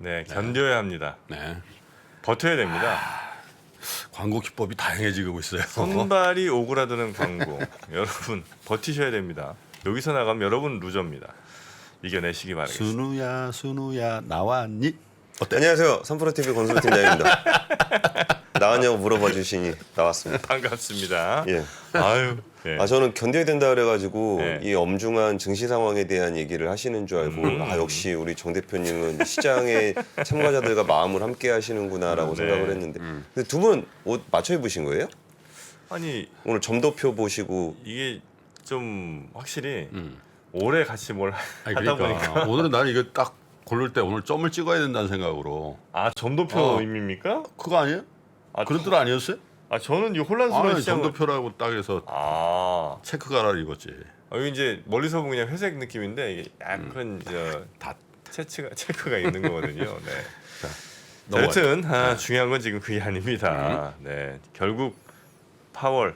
네, 견뎌야 합니다. 네. 버텨야 됩니다. 광고 기법이 다양해지고 있어요. 손발이 오그라드는 광고. 여러분 버티셔야 됩니다. 여기서 나가면 여러분 루저입니다. 이겨내시기 바라겠습니다. 순우야 나왔니? 어때? 안녕하세요. 3프로TV 건설팀장입니다. 나왔냐고 물어봐 주시니 나왔습니다. 반갑습니다. 예. 아유. 예. 저는 견뎌야 된다 그래가지고 네. 이 엄중한 증시 상황에 대한 얘기를 하시는 줄 알고 역시 우리 정 대표님은 시장의 참가자들과 마음을 함께 하시는구나라고 네. 생각을 했는데 근데 두 분 옷 맞춰 입으신 거예요? 아니 오늘 점도표 보시고 이게 좀 확실히 오래 같이 뭘 아니, 하다 그러니까 보니까 오늘은 나는 이거 딱 고를 때 오늘 점을 찍어야 된다는 생각으로. 점도표임입니까? 그거 아니에요? 그런 뜻 아니었어요? 저는 이 혼란스러운 시장 점도표라고 딱 해서 체크가라를 입었지. 여기 이제 멀리서 보면 그냥 회색 느낌인데 이게 약간 다 체크가 있는 거거든요. 네. 자, 넘어가요. 여튼 중요한 건 지금 그게 아닙니다. 네, 결국 파월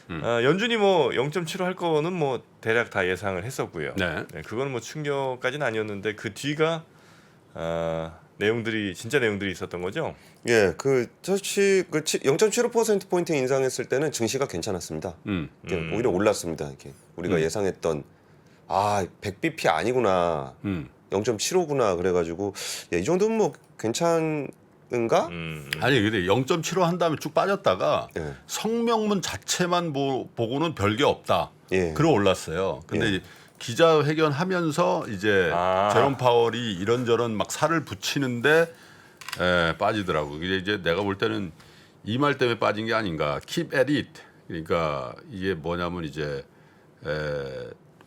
연준이 뭐 0.75 할 거는 뭐 대략 다 예상을 했었고요. 네. 네, 그거는 뭐 충격까지는 아니었는데 그 뒤가 진짜 내용들이 있었던 거죠. 예, 그 0.75% 포인트 인상했을 때는 증시가 괜찮았습니다. 오히려 올랐습니다. 이렇게 우리가 예상했던 100bp 아니구나, 0.75구나 그래가지고 이 정도면 뭐 괜찮은가? 아니 근데 0.75 한 다음에 쭉 빠졌다가 예. 성명문 자체만 보고는 별게 없다. 예. 그러 올랐어요. 근데 예. 기자회견 하면서 이제 제롬 파월이 이런저런 막 살을 붙이는데 빠지더라고. 이제 내가 볼 때는 이 말 때문에 빠진 게 아닌가. Keep at it. 그러니까 이게 뭐냐면 이제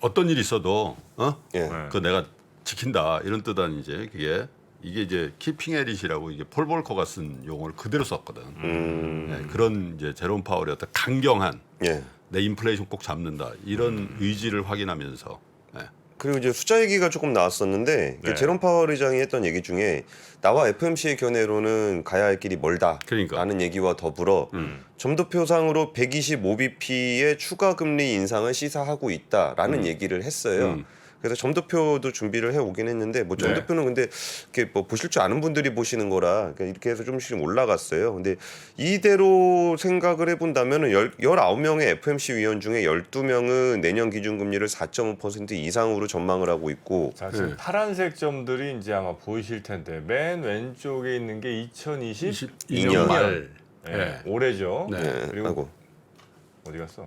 어떤 일이 있어도 예. 그 내가 지킨다 이런 뜻은 이제 이게 이제 keeping at it이라고 이게 폴 볼커가 쓴 용어를 그대로 썼거든. 네, 그런 이제 제롬 파월의 어떤 강경한 예. 내 인플레이션 꼭 잡는다 이런 의지를 확인하면서. 그리고 이제 숫자 얘기가 조금 나왔었는데 네. 제롬 파월 의장이 했던 얘기 중에 나와 FOMC의 견해로는 가야 할 길이 멀다라는 그러니까. 얘기와 더불어 점도표상으로 125bp의 추가 금리 인상을 시사하고 있다라는 얘기를 했어요. 그래서 점도표도 준비를 해오긴 했는데 뭐 점도표는 근데 이렇게 뭐 보실 줄 아는 분들이 보시는 거라 이렇게 해서 좀씩 올라갔어요. 근데 이대로 생각을 해본다면은 19명의 FOMC 위원 중에 12명은 내년 기준금리를 4.5% 이상으로 전망을 하고 있고 자, 지금 파란색 점들이 이제 아마 보이실 텐데 맨 왼쪽에 있는 게 2022년 말. 올해죠. 네. 그리고 아이고. 어디 갔어?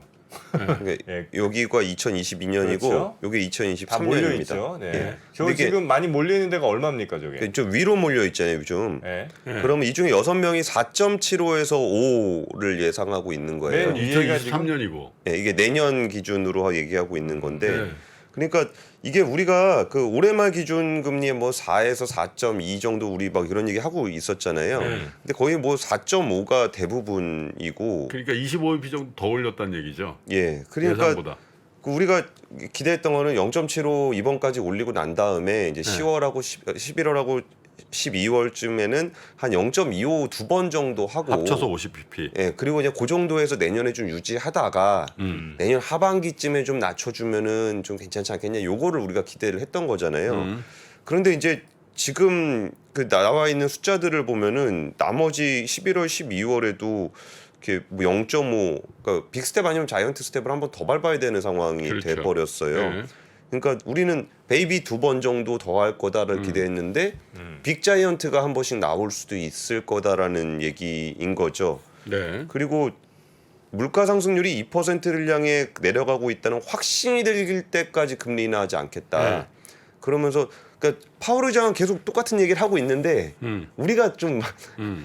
그러니까 예. 여기가 2022년이고 그렇죠. 여기 다 몰려 2023년입니다. 있죠. 네. 예. 저 근데 이게 지금 많이 몰려 있는 데가 얼마입니까, 저게? 좀 위로 몰려 있잖아요, 좀. 네. 그러면 이 중에 6명이 4.75에서 5를 예상하고 있는 거예요. 맨 위에가 지금 2023년이고. 예, 이게 내년 기준으로 얘기하고 있는 건데, 네. 그러니까 이게 우리가 그 올해 말 기준 금리에 뭐 4에서 4.2 정도 우리 막 이런 얘기 하고 있었잖아요. 근데 거의 뭐 4.5가 대부분이고, 그러니까 25bp 정도 더 올렸다는 얘기죠. 예, 그러니까 예상보다. 그 우리가 기대했던 거는 0.75 이번까지 올리고 난 다음에 이제 10월하고 11월하고 12월쯤에는 한 0.25 두 번 정도 하고 합쳐서 50bp. 예, 그리고 이제 그 정도에서 내년에 좀 유지하다가 내년 하반기쯤에 좀 낮춰주면은 좀 괜찮지 않겠냐. 요거를 우리가 기대를 했던 거잖아요. 그런데 이제 지금 그 나와 있는 숫자들을 보면은 나머지 11월, 12월에도 이렇게 뭐 0.5, 그러니까 빅스텝 아니면 자이언트 스텝을 한 번 더 밟아야 되는 상황이 그렇죠. 돼버렸어요. 네. 그러니까 우리는 베이비 2번 정도 더 할 거다를 기대했는데 빅자이언트가 한 번씩 나올 수도 있을 거다라는 얘기인 거죠. 네. 그리고 물가 상승률이 2%를 향해 내려가고 있다는 확신이 들 때까지 금리 인하하지 않겠다. 그러면서 그러니까 파월 의장은 계속 똑같은 얘기를 하고 있는데 우리가 좀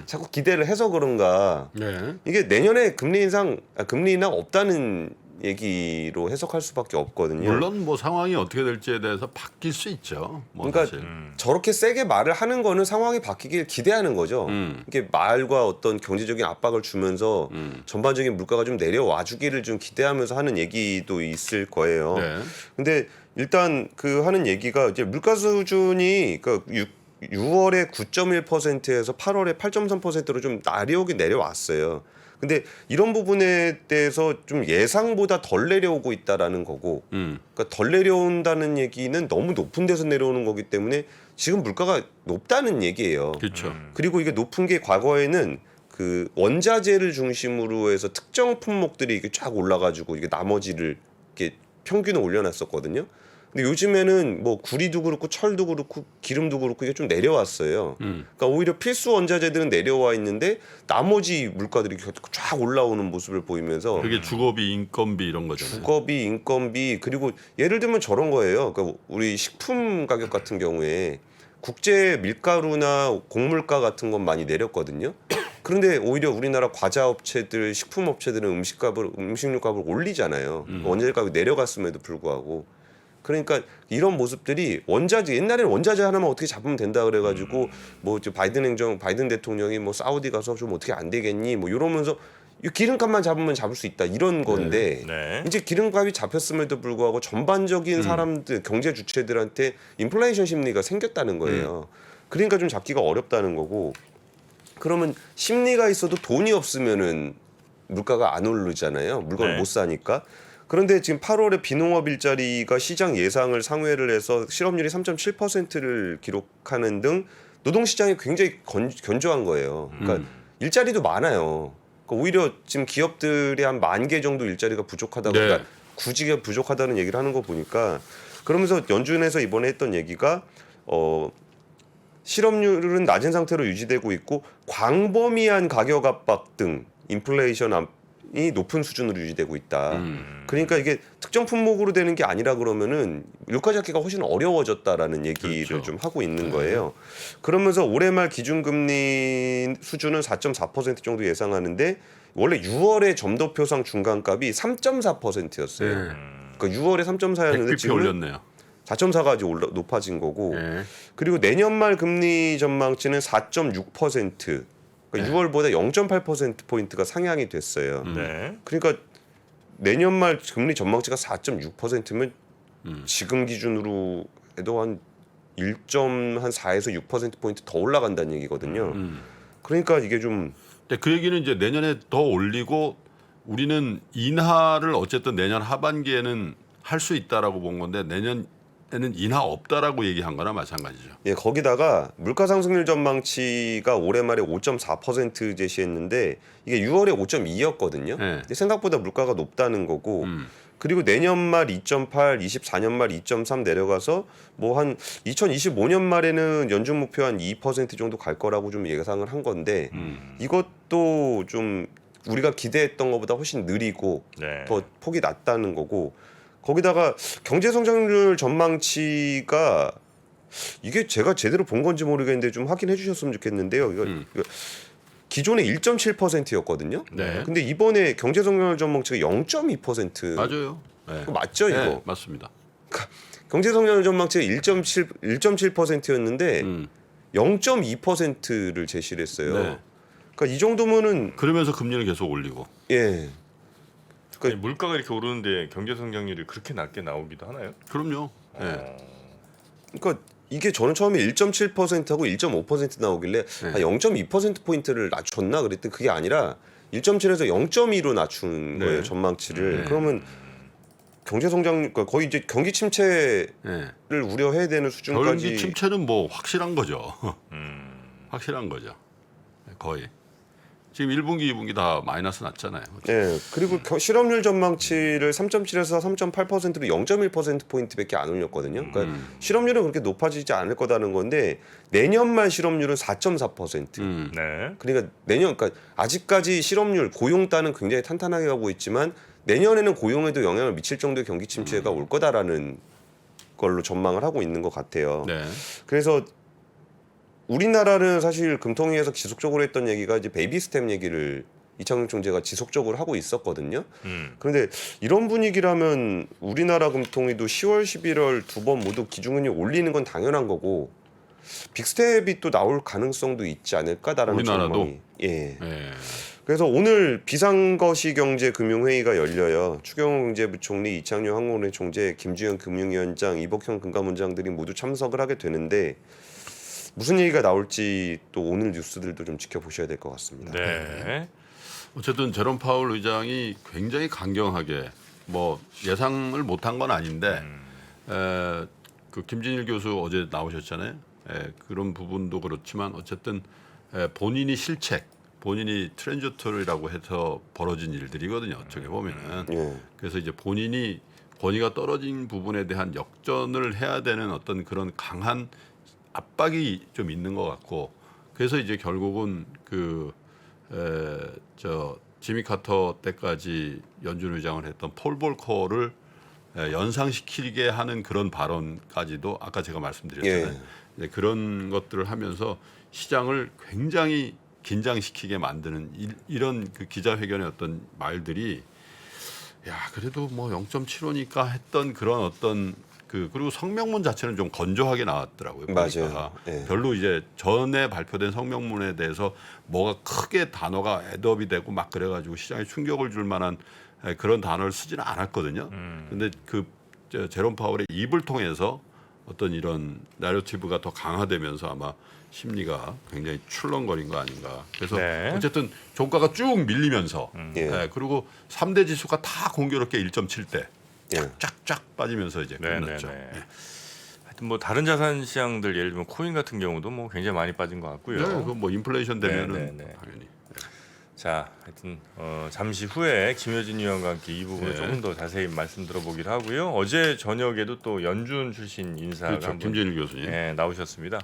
자꾸 기대를 해서 그런가 네. 이게 내년에 금리 인하 없다는 얘기로 해석할 수밖에 없거든요. 물론 뭐 상황이 어떻게 될지에 대해서 바뀔 수 있죠. 뭐 그러니까 사실. 저렇게 세게 말을 하는 거는 상황이 바뀌길 기대하는 거죠. 이게 말과 어떤 경제적인 압박을 주면서 전반적인 물가가 좀 내려와 주기를 좀 기대하면서 하는 얘기도 있을 거예요. 네. 근데 일단 그 하는 얘기가 이제 물가 수준이 그 6월에 9.1%에서 8월에 8.3%로 좀 날이 오긴 내려왔어요. 근데 이런 부분에 대해서 좀 예상보다 덜 내려오고 있다라는 거고, 그러니까 덜 내려온다는 얘기는 너무 높은 데서 내려오는 거기 때문에 지금 물가가 높다는 얘기예요. 그렇죠. 그리고 이게 높은 게 과거에는 그 원자재를 중심으로 해서 특정 품목들이 이게 쫙 올라가지고 이게 나머지를 이렇게 평균을 올려놨었거든요. 근데 요즘에는 뭐 구리도 그렇고 철도 그렇고 기름도 그렇고 이게 좀 내려왔어요. 그러니까 오히려 필수 원자재들은 내려와 있는데 나머지 물가들이 쫙 올라오는 모습을 보이면서 그게 주거비, 인건비 이런 거잖아요. 주거비, 인건비 그리고 예를 들면 저런 거예요. 그러니까 우리 식품 가격 같은 경우에 국제 밀가루나 곡물가 같은 건 많이 내렸거든요. 그런데 오히려 우리나라 과자 업체들, 식품 업체들은 음식료 값을 올리잖아요. 원자재 값이 내려갔음에도 불구하고. 그러니까 이런 모습들이 원자재 옛날에는 원자재 하나만 어떻게 잡으면 된다 그래가지고 뭐 바이든 대통령이 뭐 사우디 가서 좀 어떻게 안 되겠니 뭐 이러면서 이 기름값만 잡으면 잡을 수 있다 이런 건데 네. 이제 기름값이 잡혔음에도 불구하고 전반적인 사람들 경제 주체들한테 인플레이션 심리가 생겼다는 거예요. 그러니까 좀 잡기가 어렵다는 거고 그러면 심리가 있어도 돈이 없으면은 물가가 안 오르잖아요. 물건을 네. 못 사니까. 그런데 지금 8월에 비농업 일자리가 시장 예상을 상회를 해서 실업률이 3.7%를 기록하는 등 노동시장이 굉장히 견조한 거예요. 그러니까 일자리도 많아요. 그러니까 오히려 지금 기업들이 한 10,000개 정도 일자리가 부족하다고 네. 그러니까 구직이 부족하다는 얘기를 하는 거 보니까 그러면서 연준에서 이번에 했던 얘기가 실업률은 낮은 상태로 유지되고 있고 광범위한 가격 압박 등 인플레이션이 높은 수준으로 유지되고 있다. 그러니까 이게 특정 품목으로 되는 게 아니라 그러면은 물가 잡기가 훨씬 어려워졌다라는 얘기를 그렇죠. 좀 하고 있는 거예요. 그러면서 올해 말 기준금리 수준은 4.4% 정도 예상하는데 원래 6월에 점도표상 중간값이 3.4%였어요. 네. 그러니까 6월에 3.4였는데 100bp 지금 올렸네요. 4.4가 이제 높아진 거고. 네. 그리고 내년 말 금리 전망치는 4.6%. 그러니까 6월보다 0.8% 포인트가 상향이 됐어요. 네. 그러니까 내년 말 금리 전망치가 4.6%면 지금 기준으로 해도 한 1.4에서 6% 포인트 더 올라간다는 얘기거든요. 그러니까 이게 좀 근데 그 얘기는 이제 내년에 더 올리고 우리는 인하를 어쨌든 내년 하반기에는 할 수 있다라고 본 건데 내년에는 인하 없다라고 얘기한 거나 마찬가지죠. 예, 거기다가 물가 상승률 전망치가 올해 말에 5.4% 제시했는데 이게 6월에 5.2였거든요. 네. 근데 생각보다 물가가 높다는 거고 그리고 내년 말 2.8, 24년 말 2.3 내려가서 뭐 한 2025년 말에는 연준 목표 한 2% 정도 갈 거라고 좀 예상을 한 건데 이것도 좀 우리가 기대했던 것보다 훨씬 느리고 네. 더 폭이 낮다는 거고 거기다가 경제 성장률 전망치가 이게 제가 제대로 본 건지 모르겠는데 좀 확인해 주셨으면 좋겠는데요. 이거 기존에 1.7%였거든요. 네. 근데 이번에 경제 성장률 전망치가 0.2%. 맞아요. 네. 그거 맞죠, 이거? 네, 맞습니다. 경제 성장률 전망치가 1.7%였는데 0.2%를 제시를 했어요. 네. 그러니까 이 정도면은 그러면서 금리를 계속 올리고. 예. 아니, 물가가 이렇게 오르는데 경제 성장률이 그렇게 낮게 나오기도 하나요? 그럼요. 네. 그러니까 이게 저는 처음에 1.7%하고 1.5% 나오길래 한 0.2% 포인트를 낮췄나 그랬더니 그게 아니라 1.7에서 0.2로 낮춘 거예요, 전망치를. 그러면 경제 성장 그러니까 거의 이제 경기 침체를 네. 우려해야 되는 수준까지. 경기 침체는 뭐 확실한 거죠. 확실한 거죠. 거의. 지금 1분기, 2분기 다 마이너스 났잖아요. 네. 그리고 실업률 전망치를 3.7에서 3.8%로 0.1% 포인트밖에 안 올렸거든요. 그러니까 실업률은 그렇게 높아지지 않을 거다는 건데 내년 말 실업률은 4.4%. 네. 그러니까 내년 그러니까 아직까지 실업률 고용단은 굉장히 탄탄하게 가고 있지만 내년에는 고용에도 영향을 미칠 정도의 경기 침체가 올 거다라는 걸로 전망을 하고 있는 것 같아요. 네. 그래서 우리나라는 사실 금통위에서 지속적으로 했던 얘기가 이제 베이비 스텝 얘기를 이창용 총재가 지속적으로 하고 있었거든요. 그런데 이런 분위기라면 우리나라 금통위도 10월, 11월 두 번 모두 기준금리 올리는 건 당연한 거고 빅스텝이 또 나올 가능성도 있지 않을까다라는 우리나라도? 전망이. 예. 네. 그래서 오늘 비상거시경제금융회의가 열려요. 추경호 경제부총리, 이창용 한국은행 총재, 김주현 금융위원장, 이복형 금감원장들이 모두 참석을 하게 되는데 무슨 얘기가 나올지 또 오늘 뉴스들도 좀 지켜보셔야 될 것 같습니다. 네. 어쨌든 제롬 파월 의장이 굉장히 강경하게 뭐 예상을 못한 건 아닌데 그 김진일 교수 어제 나오셨잖아요. 그런 부분도 그렇지만 어쨌든 본인이 실책, 본인이 트랜지토리라고 해서 벌어진 일들이거든요. 어떻게 보면은. 그래서 이제 본인이 권위가 떨어진 부분에 대한 역전을 해야 되는 어떤 그런 강한 압박이 좀 있는 것 같고, 그래서 이제 결국은 지미 카터 때까지 연준 의장을 했던 폴 볼커를 연상시키게 하는 그런 발언까지도 아까 제가 말씀드렸잖아요. 그런 것들을 하면서 시장을 굉장히 긴장시키게 만드는 이런 그 기자회견의 어떤 말들이, 야 그래도 뭐 0.75니까 했던 그런 어떤 그리고 성명문 자체는 좀 건조하게 나왔더라고요. 맞아요. 별로 이제 전에 발표된 성명문에 대해서 뭐가 크게 단어가 애드업이 되고 막 그래가지고 시장에 충격을 줄 만한 그런 단어를 쓰지는 않았거든요. 근데 제롬 파월의 입을 통해서 어떤 이런 내러티브가 더 강화되면서 아마 심리가 굉장히 출렁거린 거 아닌가. 그래서 어쨌든 종가가 쭉 밀리면서 그리고 3대 지수가 다 공교롭게 1.7대 쫙쫙 빠지면서 이제 끝났죠. 하여튼 뭐 다른 자산 시장들 예를 들면 코인 같은 경우도 뭐 굉장히 많이 빠진 것 같고요. 그 뭐 인플레이션 되면은 당연히. 자, 하여튼 잠시 후에 김효진 위원과 함께 이 부분을 조금 더 자세히 말씀 들어보기로 하고요. 어제 저녁에도 또 연준 출신 인사가 그렇죠. 김진일 교수님 나오셨습니다.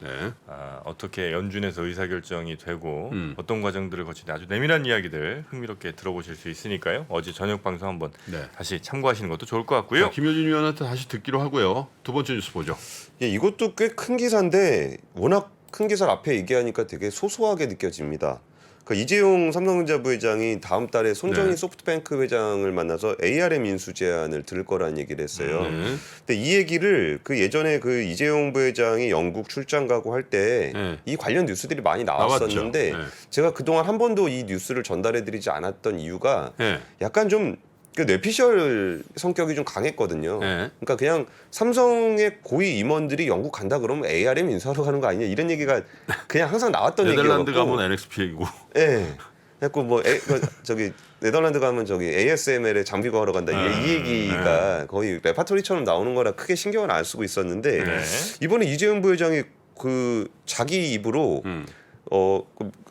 어떻게 연준에서 의사결정이 되고 어떤 과정들을 거치는지 아주 내밀한 이야기들 흥미롭게 들어보실 수 있으니까요. 어제 저녁 방송 한번 다시 참고하시는 것도 좋을 것 같고요. 김효진 위원한테 다시 듣기로 하고요. 두 번째 뉴스 보죠. 이것도 꽤 큰 기사인데 워낙 큰 기사를 앞에 얘기하니까 되게 소소하게 느껴집니다. 그러니까 이재용 삼성전자 부회장이 다음 달에 손정희 소프트뱅크 회장을 만나서 ARM 인수 제안을 들을 거라는 얘기를 했어요. 근데 이 얘기를 예전에 이재용 부회장이 영국 출장 가고 할 때 이 관련 뉴스들이 많이 나왔었는데 제가 그동안 한 번도 이 뉴스를 전달해드리지 않았던 이유가 약간 좀 뇌피셜 성격이 좀 강했거든요. 그러니까 그냥 삼성의 고위 임원들이 영국 간다 그러면 ARM 인수하러 가는 거 아니냐 이런 얘기가 그냥 항상 나왔던 얘기였고. 네덜란드 가면 NXP이고. 그래갖고 네덜란드 가면 ASML에 장비 구하러 간다 이 얘기가 거의 레파토리처럼 나오는 거라 크게 신경을 안 쓰고 있었는데 이번에 이재용 부회장이 자기 입으로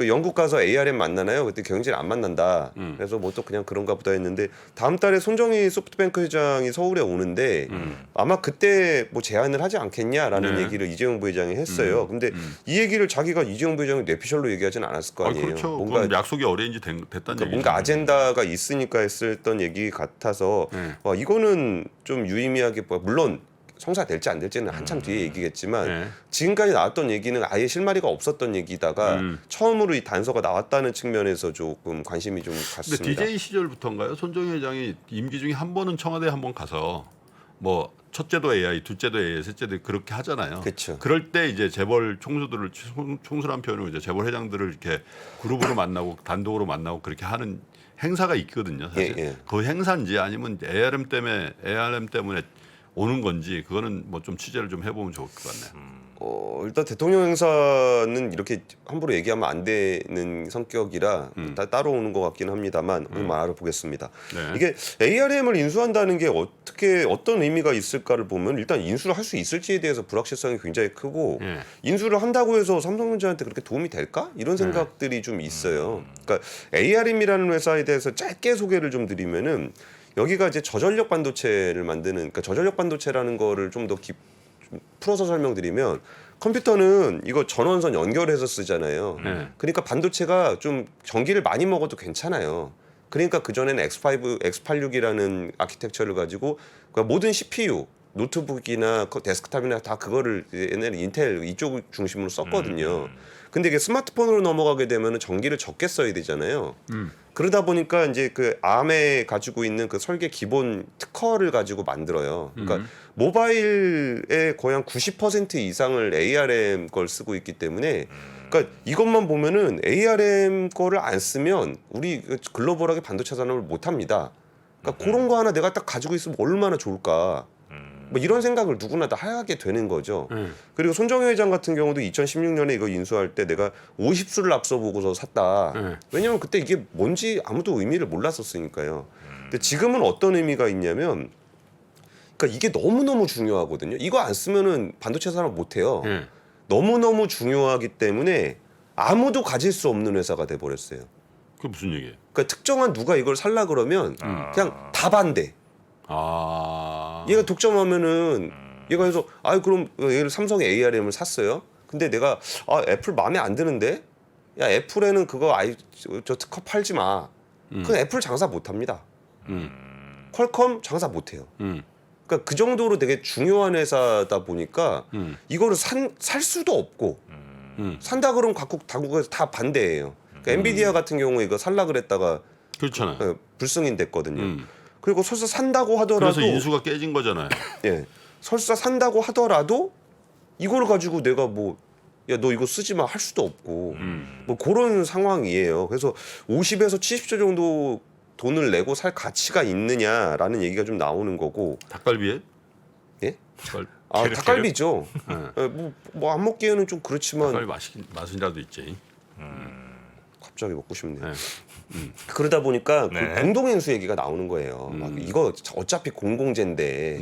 영국 가서 ARM 만나나요? 그때 경영진 안 만난다. 그래서 뭐 또 그냥 그런가 보다 했는데 다음 달에 손정희 소프트뱅크 회장이 서울에 오는데 아마 그때 뭐 제안을 하지 않겠냐라는 얘기를 이재용 부회장이 했어요. 근데 이 얘기를 자기가 이재용 부회장이 뇌피셜로 얘기하지는 않았을 거 아니에요. 그렇죠. 뭔가 약속이 어레인지 됐다는 얘기죠. 뭔가 아젠다가 있으니까 했었던 얘기 같아서 이거는 좀 유의미하게 물론 성사될지 안 될지는 한참 뒤에 얘기겠지만 지금까지 나왔던 얘기는 아예 실마리가 없었던 얘기다가 처음으로 이 단서가 나왔다는 측면에서 조금 관심이 좀 갔습니다. 근데 DJ 시절부터인가요? 손정희 회장이 임기 중에 한 번은 청와대 한 번 가서 뭐 첫째도 AI, 둘째도 AI, 셋째도 그렇게 하잖아요. 그쵸. 그럴 때 이제 재벌 총수들을 총수란 표현으로 이제 재벌 회장들을 이렇게 그룹으로 만나고 단독으로 만나고 그렇게 하는 행사가 있거든요. 사실 그 행사인지 아니면 ARM 때문에 오는 건지 그거는 뭐 좀 취재를 좀 해보면 좋을 것 같네요. 일단 대통령 행사는 이렇게 함부로 얘기하면 안 되는 성격이라 따로 오는 것 같긴 합니다만 한번 알아보겠습니다. 이게 ARM을 인수한다는 게 어떤 의미가 있을까를 보면 일단 인수를 할 수 있을지에 대해서 불확실성이 굉장히 크고 인수를 한다고 해서 삼성전자한테 그렇게 도움이 될까? 이런 생각들이 좀 있어요. 그러니까 ARM이라는 회사에 대해서 짧게 소개를 좀 드리면은 여기가 이제 저전력 반도체를 만드는, 그러니까 저전력 반도체라는 거를 좀 더 풀어서 설명드리면 컴퓨터는 이거 전원선 연결해서 쓰잖아요. 그러니까 반도체가 좀 전기를 많이 먹어도 괜찮아요. 그러니까 그전에는 X86이라는 아키텍처를 가지고 그러니까 모든 CPU, 노트북이나 데스크탑이나 다 그거를 옛날에 인텔 이쪽 중심으로 썼거든요. 근데 이게 스마트폰으로 넘어가게 되면 전기를 적게 써야 되잖아요. 그러다 보니까 이제 ARM에 가지고 있는 설계 기본 특허를 가지고 만들어요. 그러니까 모바일의 거의 한 90% 이상을 ARM 걸 쓰고 있기 때문에 그러니까 이것만 보면은 ARM 거를 안 쓰면 우리 글로벌하게 반도체 산업을 못 합니다. 그러니까 그런 거 하나 내가 딱 가지고 있으면 얼마나 좋을까. 뭐 이런 생각을 누구나 다 하게 되는 거죠. 그리고 손정혜 회장 같은 경우도 2016년에 이거 인수할 때 내가 50수를 앞서 보고서 샀다. 왜냐면 그때 이게 뭔지 아무도 의미를 몰랐었으니까요. 근데 지금은 어떤 의미가 있냐면, 그러니까 이게 너무너무 중요하거든요. 이거 안 쓰면은 반도체 산업 못 해요. 너무너무 중요하기 때문에 아무도 가질 수 없는 회사가 돼 버렸어요. 그게 무슨 얘기예요? 그러니까 특정한 누가 이걸 살라 그러면 그냥 다 반대. 얘가 독점하면은 얘가 해서 그럼 얘를 삼성의 ARM을 샀어요. 근데 내가 애플 마음에 안 드는데, 야 애플에는 그거 저 특허 팔지 마. 그건 애플 장사 못 합니다. 퀄컴 장사 못 해요. 그러니까 그 정도로 되게 중요한 회사다 보니까 이거를 살 수도 없고 산다 그러면 각국 당국에서 다 반대해요. 그러니까 엔비디아 같은 경우에 이거 살라 그랬다가 그렇잖아요. 불승인 됐거든요. 그리고 설사 산다고 하더라도 그래서 인수가 깨진 거잖아요. 예, 설사 산다고 하더라도 이걸 가지고 내가 뭐 야 너 이거 쓰지 마 할 수도 없고 뭐 그런 상황이에요. 그래서 50에서 70조 정도 돈을 내고 살 가치가 있느냐라는 얘기가 좀 나오는 거고. 닭갈비에? 예? 닭갈비. 닭갈비죠. 뭐 안 먹기에는 좀 그렇지만 닭갈비 맛이라도 있지. 갑자기 먹고 싶네요. 네. 그러다 보니까 네. 그 공동인수 얘기가 나오는 거예요. 막 이거 어차피 공공재인데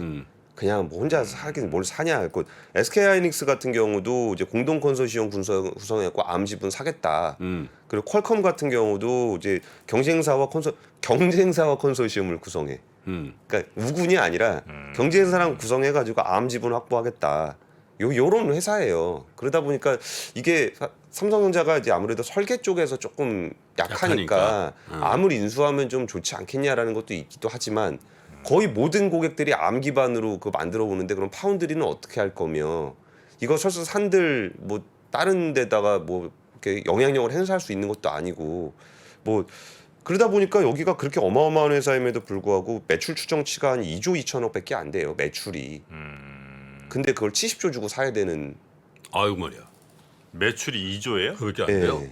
그냥 뭐 혼자 사긴 뭘 사냐. 그 SK하이닉스 같은 경우도 이제 공동 컨소시엄 구성해갖고 암 지분 사겠다. 그리고 퀄컴 같은 경우도 이제 경쟁사와 컨소시엄을 구성해. 그러니까 우군이 아니라 경쟁사랑 구성해가지고 암 지분 확보하겠다. 요런 회사예요. 그러다 보니까 이게 삼성전자가 이제 아무래도 설계 쪽에서 조금 약하니까 암을 인수하면 좀 좋지 않겠냐라는 것도 있기도 하지만 거의 모든 고객들이 암 기반으로 그거 만들어 보는데 그럼 파운드리는 어떻게 할 거며 이거 설사 산들 뭐 다른 데다가 뭐 이렇게 영향력을 행사할 수 있는 것도 아니고 뭐 그러다 보니까 여기가 그렇게 어마어마한 회사임에도 불구하고 매출 추정치가 한 2조 2천억밖에 안 돼요. 매출이. 근데 그걸 70조 주고 사야 되는. 아이고 말이야. 매출이 2조예요? 그렇게 안 예. 돼요.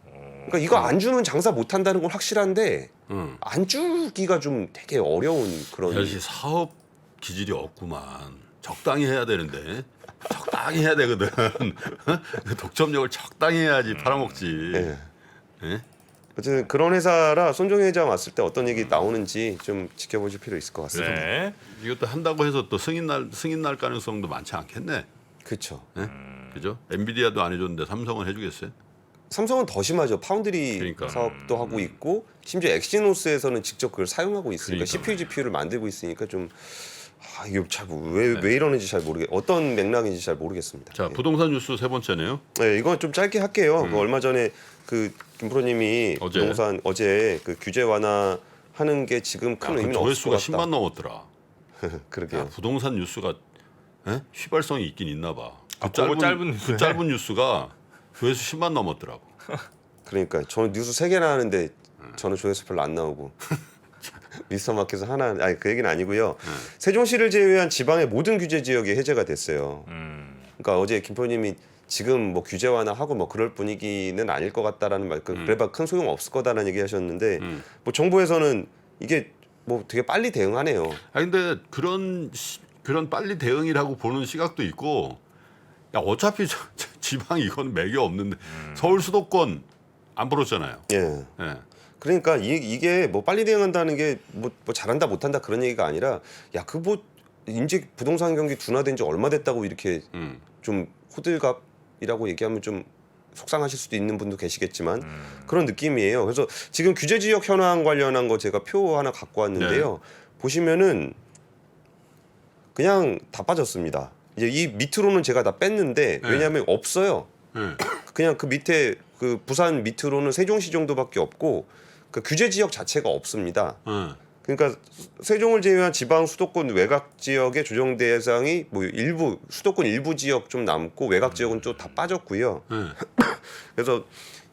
그러니까 이거 안 주면 장사 못 한다는 건 확실한데 안 주기가 좀 되게 어려운 그런. 역시 사업 기질이 없구만. 적당히 해야 되는데 적당히 해야 되거든. 독점력을 적당히 해야지 팔아먹지. 예. 예? 어쨌든 그런 회사라 손정혜 회장 왔을 때 어떤 얘기 나오는지 좀 지켜보실 필요 있을 것 같습니다. 네. 이것도 한다고 해서 또 승인 날 가능성도 많지 않겠네. 그렇죠. 예? 그죠? 엔비디아도 안 해줬는데 삼성은 해주겠어요? 삼성은 더 심하죠. 파운드리 그러니까. 사업도 하고 있고 심지어 엑시노스에서는 직접 그걸 사용하고 있으니까 그러니까. CPU, GPU를 만들고 있으니까 좀 이게 왜 이러는지 잘 어떤 맥락인지 잘 모르겠습니다. 자, 예. 부동산 뉴스 세 번째네요. 네, 이건 좀 짧게 할게요. 그 얼마 전에 그 김프로님이 어제. 부동산 어제 그 규제 완화하는 게 지금 큰 의미는 없을 것 조회수가 같다. 10만 넘었더라. 그러게요. 야, 부동산 뉴스가 휘발성이 있긴 있나 봐. 그거 짧은 뉴스네. 그 짧은 뉴스가 조회수 10만 넘었더라고. 그러니까 저는 뉴스 3개나 하는데 저는 조회수 별로 안 나오고 미스터 마켓에서 하나. 아니 그 얘기는 아니고요. 세종시를 제외한 지방의 모든 규제 지역이 해제가 됐어요. 그러니까 어제 김프로님이 지금 뭐 규제 완화하고 뭐 그럴 분위기는 아닐 것 같다라는 말, 그래봐 큰 소용 없을 거다라는 얘기하셨는데 뭐 정부에서는 이게 뭐 되게 빨리 대응하네요. 아 근데 그런 빨리 대응이라고 보는 시각도 있고, 야 어차피 지방 이건 매겨 없는데 서울 수도권 안 풀었잖아요. 예. 예. 그러니까 이게 뭐 빨리 대응한다는 게 뭐 잘한다 못한다 그런 얘기가 아니라 야 그 뭐 이제 부동산 경기 둔화된 지 얼마 됐다고 이렇게 좀 호들갑이라고 얘기하면 좀 속상하실 수도 있는 분도 계시겠지만 그런 느낌이에요. 그래서 지금 규제 지역 현황 관련한 거 제가 표 하나 갖고 왔는데요. 보시면은 그냥 다 빠졌습니다. 이제 이 밑으로는 제가 다 뺐는데 왜냐하면 없어요. 그냥 그 밑에 그 부산 밑으로는 세종시 정도밖에 없고 그 규제 지역 자체가 없습니다. 그러니까 세종을 제외한 지방 수도권 외곽 지역의 조정 대상이 뭐 일부 수도권 일부 지역 좀 남고 외곽 지역은 좀 다 빠졌고요. 그래서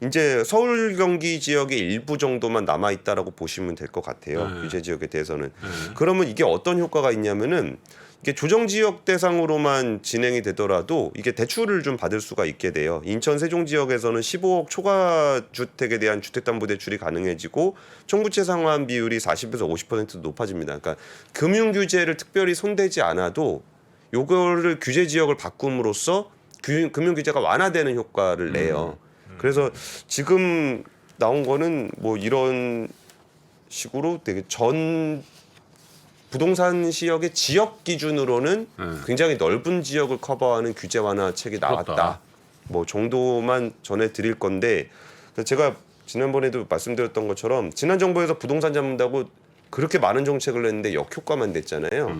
이제 서울 경기 지역의 일부 정도만 남아 있다라고 보시면 될 것 같아요. 규제 지역에 대해서는. 그러면 이게 어떤 효과가 있냐면은 이게 조정 지역 대상으로만 진행이 되더라도 이게 대출을 좀 받을 수가 있게 돼요. 인천 세종 지역에서는 15억 초과 주택에 대한 주택담보대출이 가능해지고 총부채 상환 비율이 40에서 50% 높아집니다. 그러니까 금융 규제를 특별히 손대지 않아도 요거를 규제 지역을 바꿈으로써 금융 규제가 완화되는 효과를 내요. 그래서 지금 나온 거는 뭐 이런 식으로 되게 전 부동산 시역의 지역 기준으로는 굉장히 넓은 지역을 커버하는 규제 완화책이 나왔다. 그렇다. 뭐 정도만 전해드릴 건데 제가 지난번에도 말씀드렸던 것처럼 지난 정부에서 부동산 잡는다고 그렇게 많은 정책을 냈는데 역효과만 됐잖아요.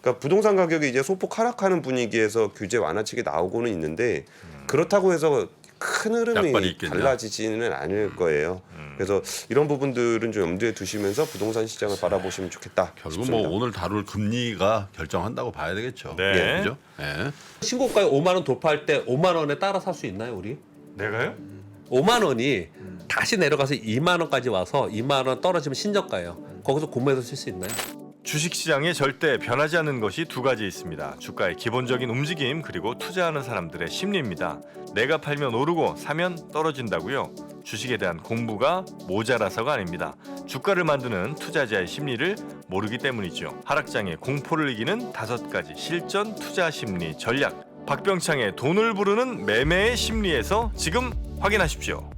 그러니까 부동산 가격이 이제 소폭 하락하는 분위기에서 규제 완화책이 나오고는 있는데 그렇다고 해서 큰 약발이 흐름이 있겠냐? 달라지지는 않을 거예요. 그래서 이런 부분들은 좀 염두에 두시면서 부동산 시장을 바라보시면 좋겠다. 결국 싶습니다. 뭐 오늘 다룰 금리가 결정한다고 봐야 되겠죠. 네. 그죠? 예. 신고가에 5만 원 도파할 때 5만 원에 따라 살 수 있나요, 우리? 내가요? 5만 원이 다시 내려가서 2만 원까지 와서 2만 원 떨어지면 신저가예요. 거기서 구매해서 쓸 수 있나요? 주식시장에 절대 변하지 않는 것이 두 가지 있습니다. 주가의 기본적인 움직임 그리고 투자하는 사람들의 심리입니다. 내가 팔면 오르고 사면 떨어진다고요. 주식에 대한 공부가 모자라서가 아닙니다. 주가를 만드는 투자자의 심리를 모르기 때문이죠. 하락장의 공포를 이기는 5가지 실전 투자 심리 전략. 박병창의 돈을 부르는 매매의 심리에서 지금 확인하십시오.